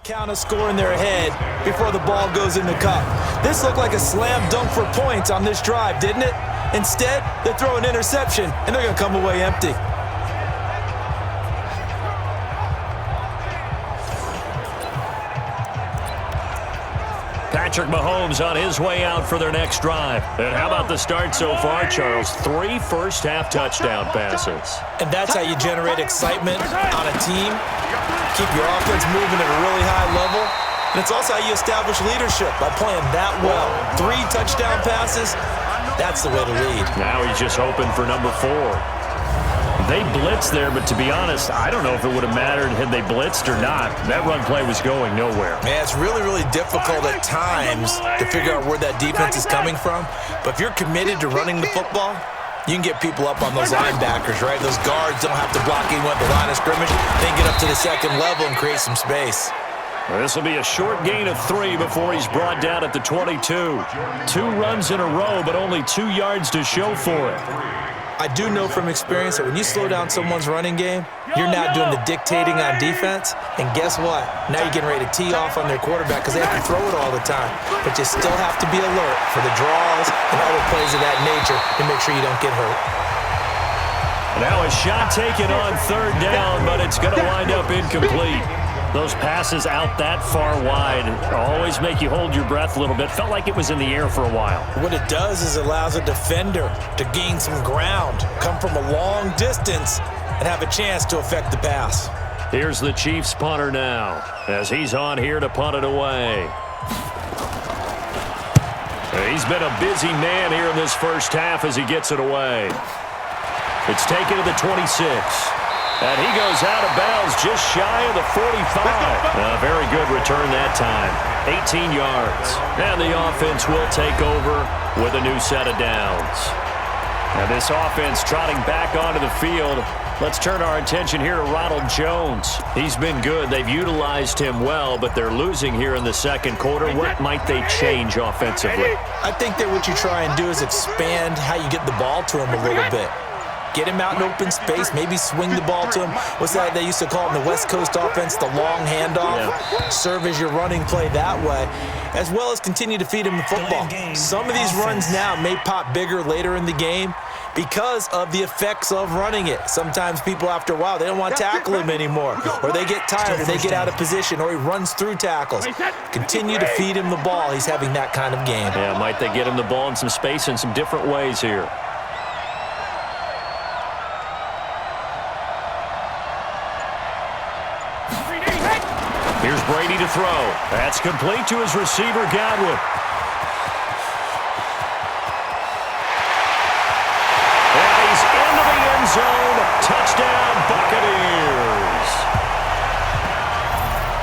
Count a score in their head before the ball goes in the cup. This looked like a slam dunk for points on this drive, didn't it? Instead, they throw an interception, and they're going to come away empty. Patrick Mahomes on his way out for their next drive. And how about the start so far, Charles? 3 first-half touchdown passes. And that's how you generate excitement on a team. Keep your offense moving at a really high level. And it's also how you establish leadership, by playing that well. 3 touchdown passes, that's the way to lead. Now he's just hoping for number 4. They blitzed there, but to be honest, I don't know if it would have mattered had they blitzed or not. That run play was going nowhere. Yeah, it's really, really difficult at times to figure out where that defense is coming from. But if you're committed to running the football, you can get people up on those linebackers, right? Those guards don't have to block anyone at the line of scrimmage. They can get up to the second level and create some space. Well, this will be a short gain of 3 before he's brought down at the 22. 2 runs in a row, but only 2 yards to show for it. I do know from experience that when you slow down someone's running game, you're now doing the dictating on defense. And guess what? Now you're getting ready to tee off on their quarterback because they have to throw it all the time. But you still have to be alert for the draws and other plays of that nature to make sure you don't get hurt. Now a shot taken on 3rd down, but it's going to wind up incomplete. Those passes out that far wide always make you hold your breath a little bit. Felt like it was in the air for a while. What it does is it allows a defender to gain some ground, come from a long distance, and have a chance to affect the pass. Here's the Chiefs punter now, as he's on here to punt it away. He's been a busy man here in this first half as he gets it away. It's taken to the 26. And he goes out of bounds just shy of the 45. A very good return that time. 18 yards. And the offense will take over with a new set of downs. Now this offense trotting back onto the field. Let's turn our attention here to Ronald Jones. He's been good. They've utilized him well, but they're losing here in the second quarter. What might they change offensively? I think that what you try and do is expand how you get the ball to him a little bit. Get him out in open space, maybe swing the ball to him. What's that they used to call in the West Coast offense, the long handoff? Yeah. Serve as your running play that way, as well as continue to feed him the football. Some of these runs now may pop bigger later in the game because of the effects of running it. Sometimes people, after a while, they don't want to tackle him anymore, or they get tired, or they get out of position, or he runs through tackles. Continue to feed him the ball. He's having that kind of game. Yeah, might they get him the ball in some space in some different ways here. Here's Brady to throw. That's complete to his receiver, Godwin. And he's into the end zone. Touchdown, Buccaneers.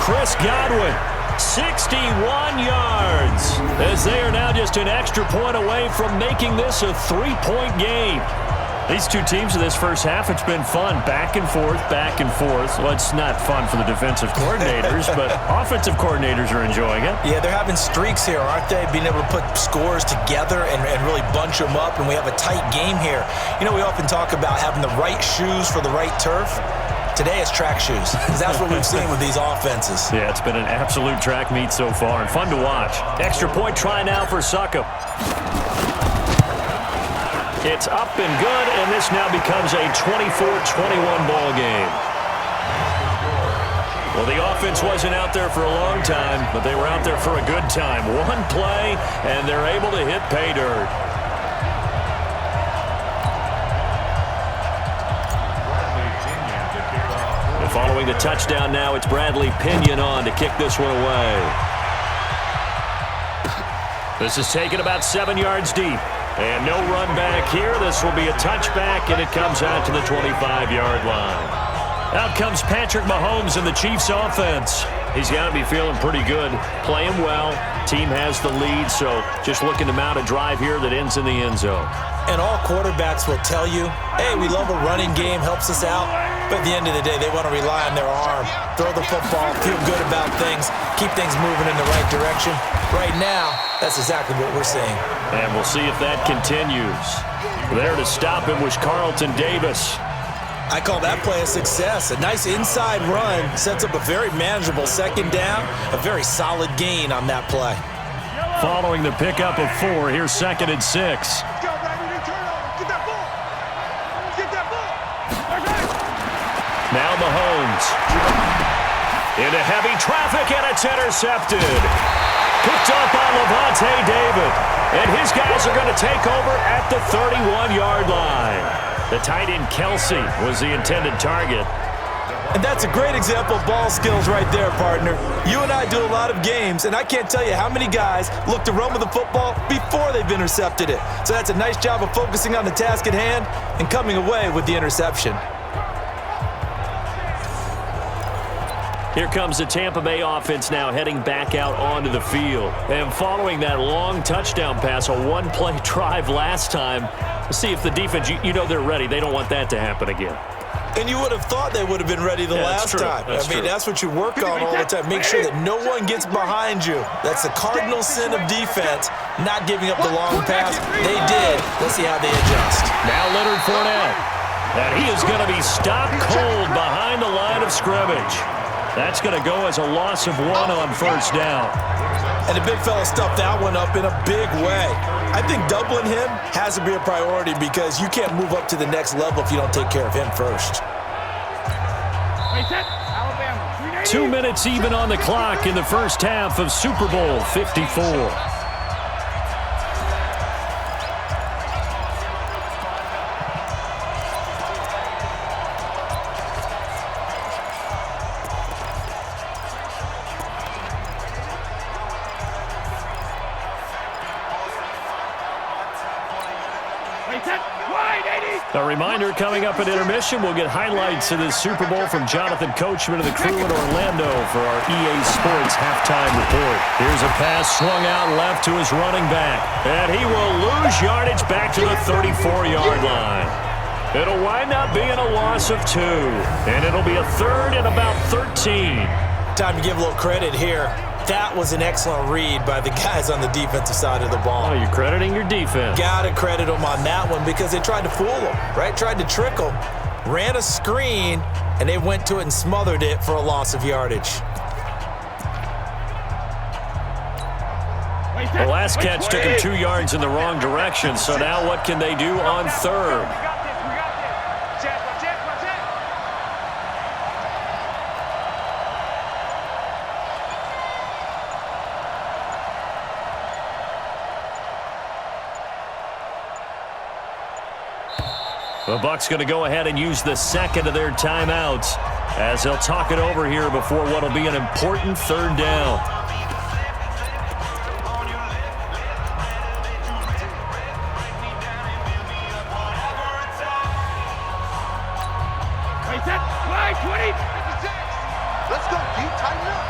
Chris Godwin, 61 yards, as they are now just an extra point away from making this a 3-point game. These two teams in this first half, it's been fun. Back and forth, back and forth. Well, it's not fun for the defensive coordinators, but offensive coordinators are enjoying it. Yeah, they're having streaks here, aren't they? Being able to put scores together and really bunch them up, and we have a tight game here. You know, we often talk about having the right shoes for the right turf. Today it's track shoes, because that's what we've seen with these offenses. Yeah, it's been an absolute track meet so far, and fun to watch. Extra point try now for Succop. It's up and good, and this now becomes a 24-21 ball game. Well, the offense wasn't out there for a long time, but they were out there for a good time. One play, and they're able to hit pay dirt. And following the touchdown now, it's Bradley Pinion on to kick this one away. This is taken about 7 yards deep. And no run back here. This will be a touchback, and it comes out to the 25-yard line. Out comes Patrick Mahomes in the Chiefs offense. He's got to be feeling pretty good, playing well. Team has the lead, so just looking to mount a drive here that ends in the end zone. And all quarterbacks will tell you, hey, we love a running game, helps us out. But at the end of the day, they want to rely on their arm. Throw the football, feel good about things, keep things moving in the right direction. Right now, that's exactly what we're seeing. And we'll see if that continues. There to stop him was Carlton Davis. I call that play a success. A nice inside run sets up a very manageable second down, a very solid gain on that play. Following the pickup of 4, here's 2nd and 6. Now Mahomes. Into heavy traffic, and it's intercepted. Picked up by Levante David. And his guys are going to take over at the 31-yard line. The tight end Kelsey was the intended target. And that's a great example of ball skills right there, partner. You and I do a lot of games, and I can't tell you how many guys look to run with the football before they've intercepted it. So that's a nice job of focusing on the task at hand and coming away with the interception. Here comes the Tampa Bay offense now heading back out onto the field. And following that long touchdown pass, a one-play drive last time, let's see if the defense, you know they're ready. They don't want that to happen again. And you would have thought they would have been ready the last time. That's what you work on all the time. Make sure that no one gets behind you. That's the cardinal sin of defense, not giving up the long pass. They did. Let's see how they adjust. Now Leonard Fournette. And he is going to be stopped cold behind the line of scrimmage. That's going to go as a loss of 1 on first down. And the big fella stuffed that one up in a big way. I think doubling him has to be a priority because you can't move up to the next level if you don't take care of him first. 2 minutes even on the clock in the first half of Super Bowl 54. A reminder, coming up at intermission, we'll get highlights of this Super Bowl from Jonathan Coachman and the crew in Orlando for our EA Sports halftime report. Here's a pass swung out left to his running back. And he will lose yardage back to the 34-yard line. It'll wind up being a loss of 2. And it'll be a 3rd and about 13. Time to give a little credit here. That was an excellent read by the guys on the defensive side of the ball. Oh, you're crediting your defense. Gotta credit them on that one because they tried to fool them, right? Tried to trick them. Ran a screen, and they went to it and smothered it for a loss of yardage. The last catch took him 2 yards in the wrong direction, so now what can they do on 3rd? The Bucs going to go ahead and use the second of their timeouts as they'll talk it over here before what will be an important 3rd down. Let's go deep, tighten up.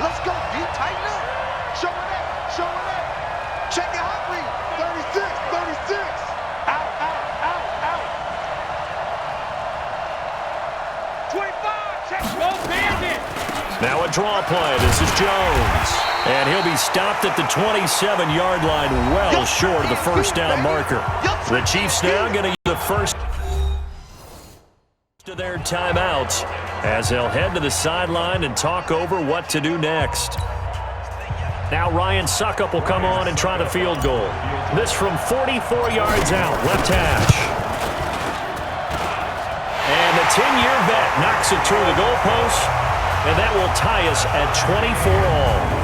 Let's go deep, tighten up. Show it. Check it out, please. 36. Out. 25, check. Go Bandit. Now a draw play. This is Jones. And he'll be stopped at the 27-yard line, well short of the first down marker. The Chiefs now going to use the first of their timeouts as they'll head to the sideline and talk over what to do next. Now Ryan Suckup will come on and try the field goal. This from 44 yards out, left hash. And the 10-year vet knocks it through the goalpost, and that will tie us at 24 all.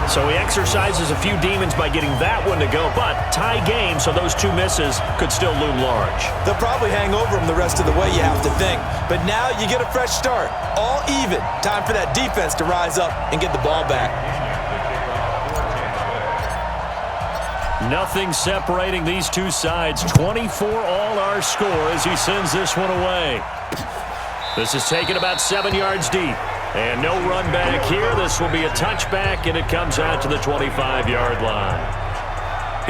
So he exercises a few demons by getting that one to go, but tie game, so those 2 misses could still loom large. They'll probably hang over him the rest of the way, you have to think. But now you get a fresh start. All even. Time for that defense to rise up and get the ball back. Nothing separating these two sides. 24 all our score as he sends this one away. This is taken about 7 yards deep. And no run back here. This will be a touchback, and it comes out to the 25-yard line.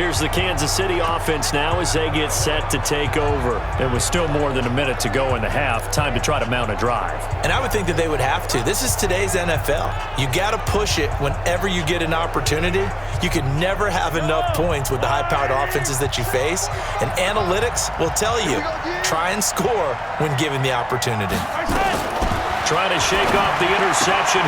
Here's the Kansas City offense now as they get set to take over. There was still more than a minute to go in the half. Time to try to mount a drive. And I would think that they would have to. This is today's NFL. You got to push it whenever you get an opportunity. You can never have enough points with the high-powered offenses that you face. And analytics will tell you, try and score when given the opportunity. Trying to shake off the interception.